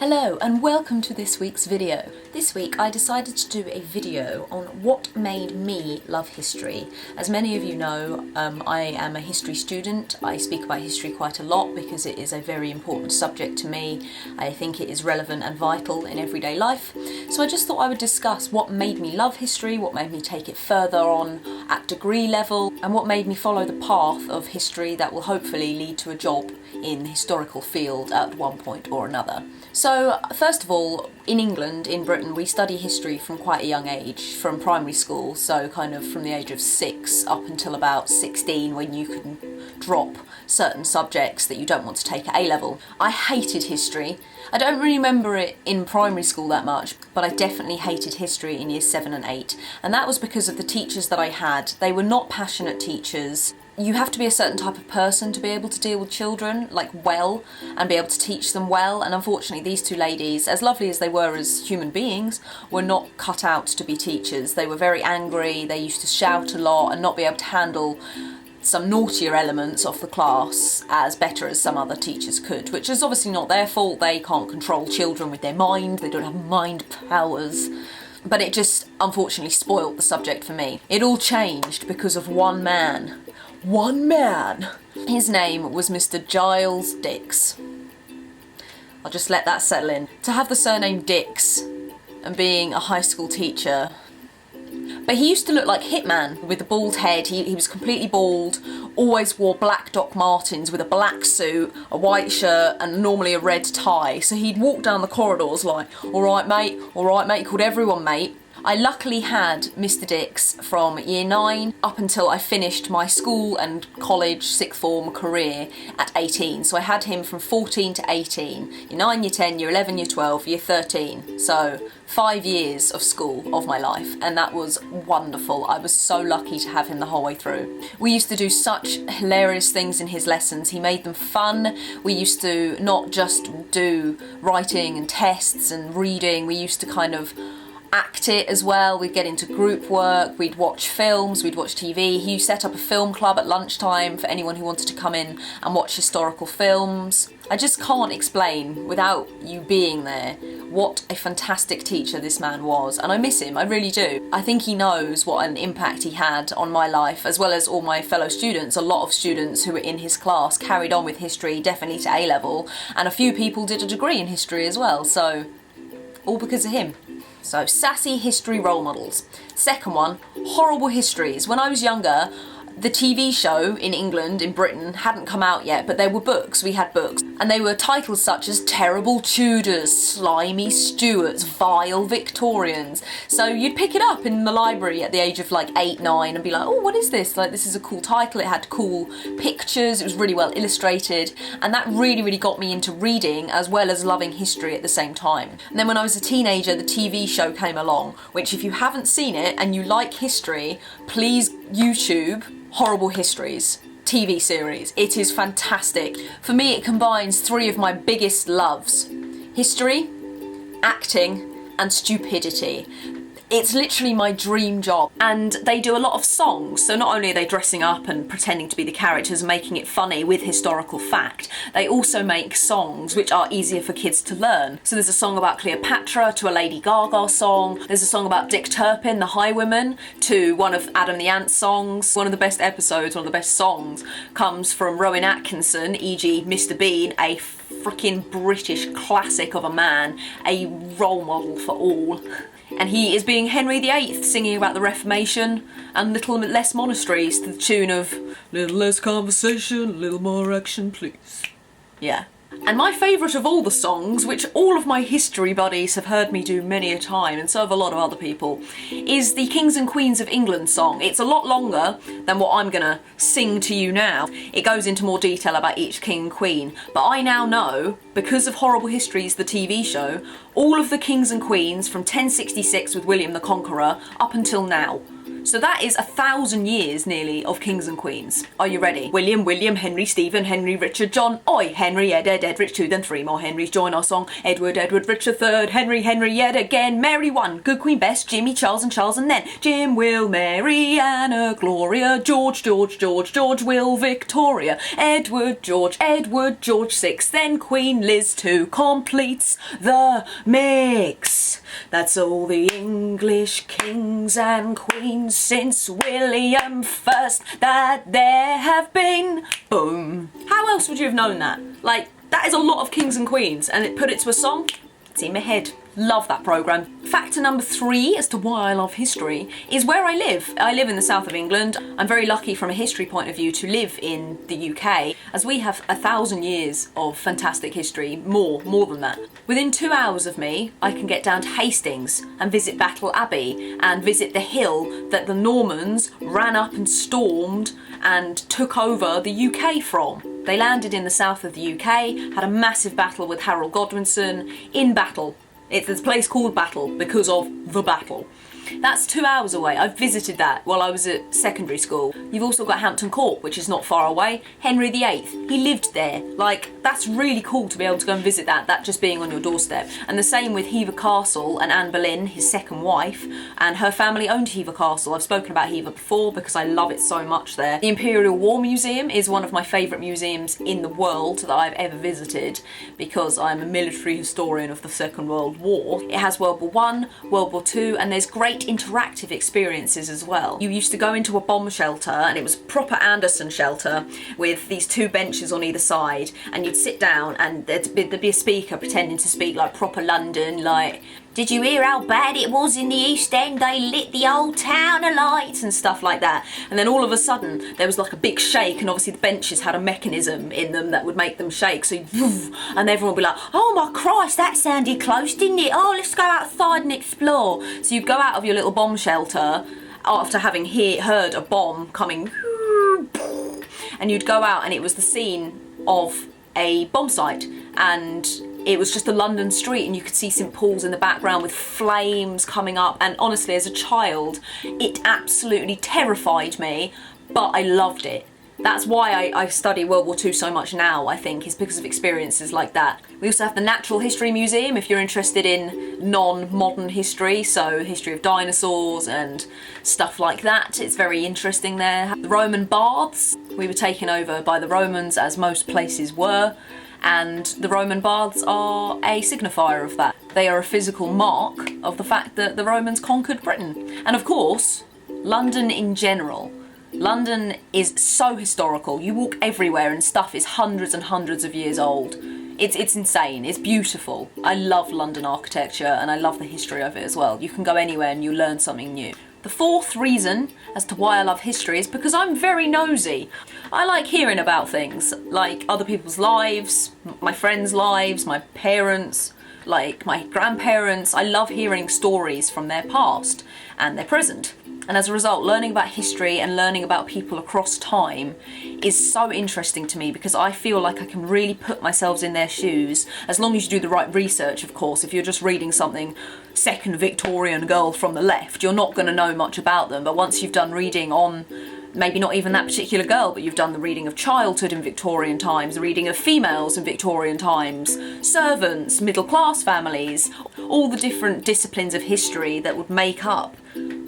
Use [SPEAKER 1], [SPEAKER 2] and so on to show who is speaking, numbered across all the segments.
[SPEAKER 1] Hello and welcome to this week's video. This week I decided to do a video on what made me love history. As many of you know, I am a history student. I speak about history quite a lot because it is a very important subject to me. I think it is relevant and vital in everyday life. So I just thought I would discuss what made me love history, what made me take it further on at degree level, and what made me follow the path of history that will hopefully lead to a job in the historical field at one point or another. So, first of all, in England, in Britain, we study history from quite a young age, from primary school, so kind of from the age of 6 up until about 16, when you can drop certain subjects that you don't want to take at A-level. I hated history. I don't really remember it in primary school that much, but I definitely hated history in years 7 and 8, and that was because of the teachers that I had. They were not passionate teachers. You have to be a certain type of person to be able to deal with children, like, well, and be able to teach them well, and unfortunately these two ladies, as lovely as they were as human beings, were not cut out to be teachers. They were very angry, they used to shout a lot and not be able to handle some naughtier elements of the class as better as some other teachers could, which is obviously not their fault. They can't control children with their mind, they don't have mind powers. But it just unfortunately spoilt the subject for me. It all changed because of one man. One man! His name was Mr. Giles Dix. I'll just let that settle in. To have the surname Dix and being a high school teacher. But he used to look like Hitman with a bald head. He was completely bald, always wore black Doc Martens with a black suit, a white shirt and normally a red tie. So he'd walk down the corridors like, all right mate, he called everyone mate. I luckily had Mr. Dix from year 9 up until I finished my school and college sixth form career at 18. So I had him from 14 to 18, year 9, year 10, year 11, year 12, year 13. So 5 years of school of my life, and that was wonderful. I was so lucky to have him the whole way through. We used to do such hilarious things in his lessons. He made them fun. We used to not just do writing and tests and reading, we used to kind of act it as well. We'd get into group work, we'd watch films, we'd watch TV. He set up a film club at lunchtime for anyone who wanted to come in and watch historical films. I just can't explain, without you being there, what a fantastic teacher this man was, and I miss him, I really do. I think he knows what an impact he had on my life, as well as all my fellow students. A lot of students who were in his class carried on with history, definitely to A-level, and a few people did a degree in history as well, so all because of him. So, sassy history role models. Second one, horrible histories. When I was younger, the TV show in England, in Britain, hadn't come out yet, but there were books, we had books, and they were titles such as Terrible Tudors, Slimy Stuarts, Vile Victorians. So you'd pick it up in the library at the age of like 8, 9 and be like, oh, what is this? Like, this is a cool title, it had cool pictures, it was really well illustrated, and that really got me into reading as well as loving history at the same time. And then when I was a teenager, the TV show came along, which if you haven't seen it and you like history, please YouTube Horrible Histories TV series. It is fantastic. For me, it combines 3 of my biggest loves: history, acting, and stupidity. It's literally my dream job. And they do a lot of songs, so not only are they dressing up and pretending to be the characters and making it funny with historical fact, they also make songs which are easier for kids to learn. So there's a song about Cleopatra to a Lady Gaga song, there's a song about Dick Turpin, the Highwayman, to one of Adam the Ant's songs. One of the best episodes, one of the best songs, comes from Rowan Atkinson, e.g. Mr. Bean, a freaking British classic of a man, a role model for all. And he is being Henry VIII, singing about the Reformation and little less monasteries to the tune of little less conversation, little more action, please. Yeah. And my favourite of all the songs, which all of my history buddies have heard me do many a time, and so have a lot of other people, is the Kings and Queens of England song. It's a lot longer than what I'm gonna sing to you now. It goes into more detail about each king and queen, but I now know, because of Horrible Histories, the TV show, all of the kings and queens from 1066 with William the Conqueror up until now. So that is 1,000 years nearly of kings and queens. Are you ready? William, William, Henry, Stephen, Henry, Richard, John, Oi, Henry, Ed, Ed, Ed, Rich, 2, then 3 more Henrys join our song. Edward, Edward, Richard, 3rd, Henry, Henry, Ed again, Mary 1, good Queen Bess, Jimmy, Charles, and then Jim, Will, Mary, Anna, Gloria, George, George, George, George, Will, Victoria, Edward, George 6, then Queen Liz 2 completes the mix. That's all the English kings and queens since William first that there have been. Boom. How else would you have known that? Like, that is a lot of kings and queens, and it put it to a song. It's in my head. Love that programme. Factor number 3 as to why I love history is where I live. I live in the south of England. I'm very lucky from a history point of view to live in the UK, as we have 1,000 years of fantastic history, more than that. Within 2 hours of me, I can get down to Hastings and visit Battle Abbey and visit the hill that the Normans ran up and stormed and took over the UK from. They landed in the south of the UK, had a massive battle with Harold Godwinson in Battle. It's this place called Battle because of the battle. That's 2 hours away. I've visited that while I was at secondary school. You've also got Hampton Court, which is not far away. Henry VIII, he lived there. Like, that's really cool to be able to go and visit that just being on your doorstep. And the same with Hever Castle, and Anne Boleyn, his second wife, and her family owned Hever Castle. I've spoken about Hever before because I love it so much there. The Imperial War Museum is one of my favourite museums in the world that I've ever visited because I'm a military historian of the Second World War. It has World War One, World War Two, and there's great interactive experiences as well. You used to go into a bomb shelter, and it was proper Anderson shelter with these 2 benches on either side, and you'd sit down and there'd be a speaker pretending to speak like proper London, like, did you hear how bad it was in the East End? They lit the old town alight and stuff like that. And then all of a sudden there was like a big shake, and obviously the benches had a mechanism in them that would make them shake. So and everyone would be like, oh my Christ, that sounded close, didn't it? Oh, let's go outside and explore. So you'd go out of your little bomb shelter after having heard a bomb coming, and you'd go out and it was the scene of a bomb site, and it was just a London street, and you could see St Paul's in the background with flames coming up. And honestly, as a child, it absolutely terrified me, but I loved it. That's why I study World War II so much now, I think, is because of experiences like that. We also have the Natural History Museum if you're interested in non-modern history, so history of dinosaurs and stuff like that. It's very interesting there. The Roman baths, we were taken over by the Romans, as most places were, and the Roman baths are a signifier of that. They are a physical mark of the fact that the Romans conquered Britain. And of course, London in general. London is so historical. You walk everywhere and stuff is hundreds and hundreds of years old. It's insane. It's beautiful. I love London architecture and I love the history of it as well. You can go anywhere and you learn something new. The fourth reason as to why I love history is because I'm very nosy. I like hearing about things, like other people's lives, my friends' lives, my parents, like my grandparents. I love hearing stories from their past and their present. And as a result, learning about history and learning about people across time is so interesting to me because I feel like I can really put myself in their shoes, as long as you do the right research, of course. If you're just reading something, second Victorian girl from the left, you're not going to know much about them. But once you've done reading on maybe not even that particular girl, but you've done the reading of childhood in Victorian times, the reading of females in Victorian times, servants, middle class families, all the different disciplines of history that would make up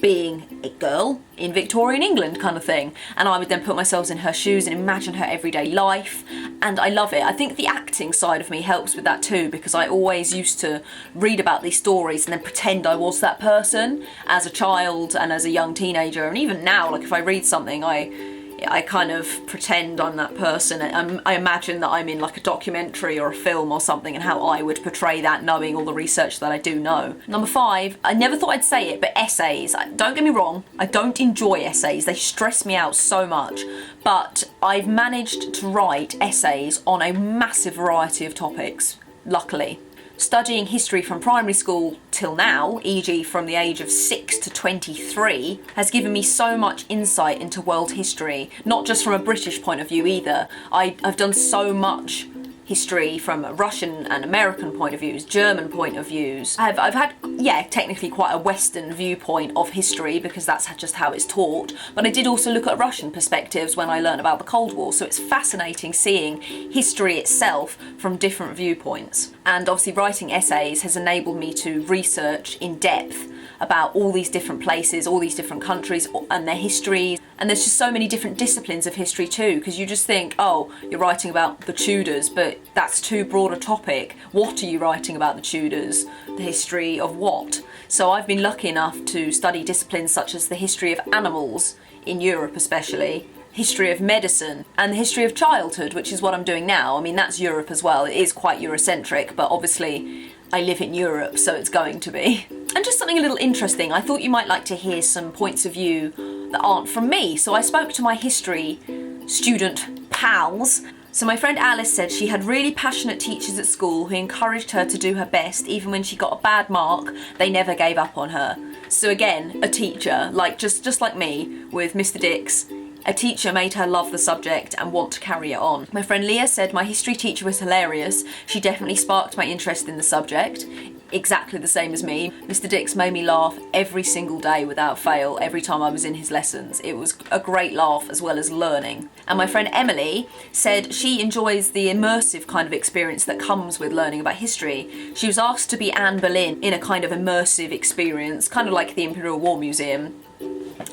[SPEAKER 1] being a girl in Victorian England kind of thing. And I would then put myself in her shoes and imagine her everyday life, and I love it. I think the acting side of me helps with that too, because I always used to read about these stories and then pretend I was that person as a child and as a young teenager. And even now, like if I read something, I kind of pretend I'm that person, and I imagine that I'm in like a documentary or a film or something, and how I would portray that, knowing all the research that I do know. Number 5, I never thought I'd say it, but essays. Don't get me wrong, I don't enjoy essays. They stress me out so much, but I've managed to write essays on a massive variety of topics, luckily. Studying history from primary school till now, e.g. from the age of 6 to 23, has given me so much insight into world history, not just from a British point of view either. I've done so much history from Russian and American point of views, German point of views. I've had, yeah, technically quite a Western viewpoint of history because that's just how it's taught, but I did also look at Russian perspectives when I learned about the Cold War, so it's fascinating seeing history itself from different viewpoints. And obviously writing essays has enabled me to research in depth about all these different places, all these different countries and their histories. And there's just so many different disciplines of history too, because you just think, oh, you're writing about the Tudors, but that's too broad a topic. What are you writing about the Tudors? The history of what? So I've been lucky enough to study disciplines such as the history of animals, in Europe especially, history of medicine, and the history of childhood, which is what I'm doing now. I mean, that's Europe as well. It is quite Eurocentric, but obviously I live in Europe, so it's going to be. And just something a little interesting, I thought you might like to hear some points of view that aren't from me. So I spoke to my history student pals. So my friend Alice said she had really passionate teachers at school who encouraged her to do her best. Even when she got a bad mark, they never gave up on her. So again, a teacher, like just like me with Mr. Dix, a teacher made her love the subject and want to carry it on. My friend Leah said my history teacher was hilarious. She definitely sparked my interest in the subject. Exactly the same as me. Mr. Dix made me laugh every single day without fail, every time I was in his lessons. It was a great laugh as well as learning. And my friend Emily said she enjoys the immersive kind of experience that comes with learning about history. She was asked to be Anne Boleyn in a kind of immersive experience, kind of like the Imperial War Museum,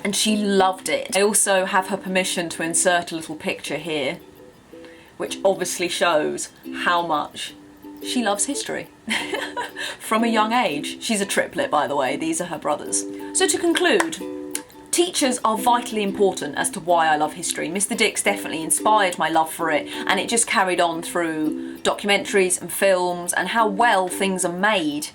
[SPEAKER 1] and she loved it. I also have her permission to insert a little picture here, which obviously shows how much she loves history. From a young age. She's a triplet, by the way. These are her brothers. So to conclude, teachers are vitally important as to why I love history. Mr. Dix definitely inspired my love for it, and it just carried on through documentaries and films and how well things are made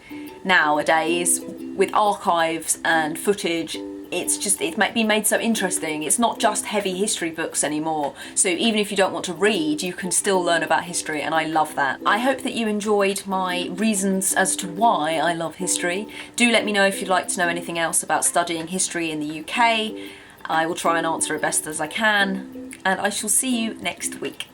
[SPEAKER 1] nowadays with archives and footage. It's been made so interesting. It's not just heavy history books anymore. So even if you don't want to read, you can still learn about history, and I love that. I hope that you enjoyed my reasons as to why I love history. Do let me know if you'd like to know anything else about studying history in the UK. I will try and answer it best as I can, and I shall see you next week.